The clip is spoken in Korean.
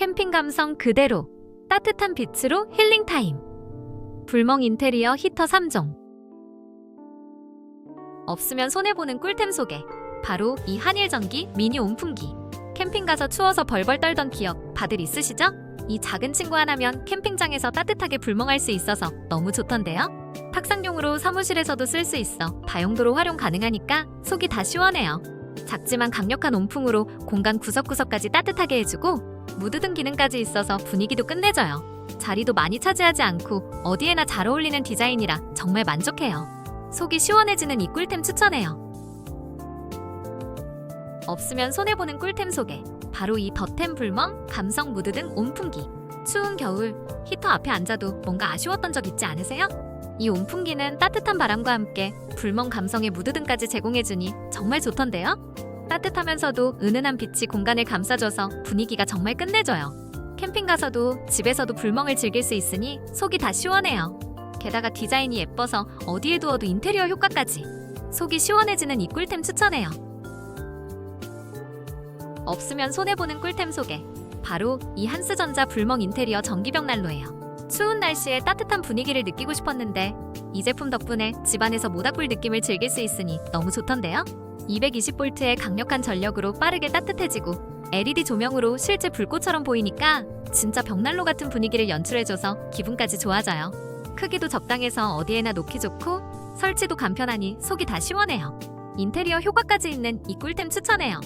캠핑 감성 그대로 따뜻한 빛으로 힐링 타임. 불멍 인테리어 히터 3종. 없으면 손해보는 꿀템 소개. 바로 이 한일전기 미니 온풍기. 캠핑 가서 추워서 벌벌 떨던 기억 다들 있으시죠? 이 작은 친구 하나면 캠핑장에서 따뜻하게 불멍할 수 있어서 너무 좋던데요? 탁상용으로 사무실에서도 쓸 수 있어 다용도로 활용 가능하니까 속이 다 시원해요. 작지만 강력한 온풍으로 공간 구석구석까지 따뜻하게 해주고 무드등 기능까지 있어서 분위기도 끝내줘요. 자리도 많이 차지하지 않고 어디에나 잘 어울리는 디자인이라 정말 만족해요. 속이 시원해지는 이 꿀템 추천해요. 없으면 손해보는 꿀템 소개. 바로 이 더템 불멍 감성 무드등 온풍기. 추운 겨울 히터 앞에 앉아도 뭔가 아쉬웠던 적 있지 않으세요? 이 온풍기는 따뜻한 바람과 함께 불멍 감성의 무드등까지 제공해주니 정말 좋던데요? 따뜻하면서도 은은한 빛이 공간을 감싸줘서 분위기가 정말 끝내줘요. 캠핑 가서도 집에서도 불멍을 즐길 수 있으니 속이 다 시원해요. 게다가 디자인이 예뻐서 어디에 두어도 인테리어 효과까지. 속이 시원해지는 이 꿀템 추천해요. 없으면 손해보는 꿀템 소개. 바로 이 한스전자 불멍 인테리어 전기벽 난로예요. 추운 날씨에 따뜻한 분위기를 느끼고 싶었는데 이 제품 덕분에 집안에서 모닥불 느낌을 즐길 수 있으니 너무 좋던데요? 220V의 강력한 전력으로 빠르게 따뜻해지고 LED 조명으로 실제 불꽃처럼 보이니까 진짜 벽난로 같은 분위기를 연출해줘서 기분까지 좋아져요. 크기도 적당해서 어디에나 놓기 좋고 설치도 간편하니 속이 다 시원해요. 인테리어 효과까지 있는 이 꿀템 추천해요.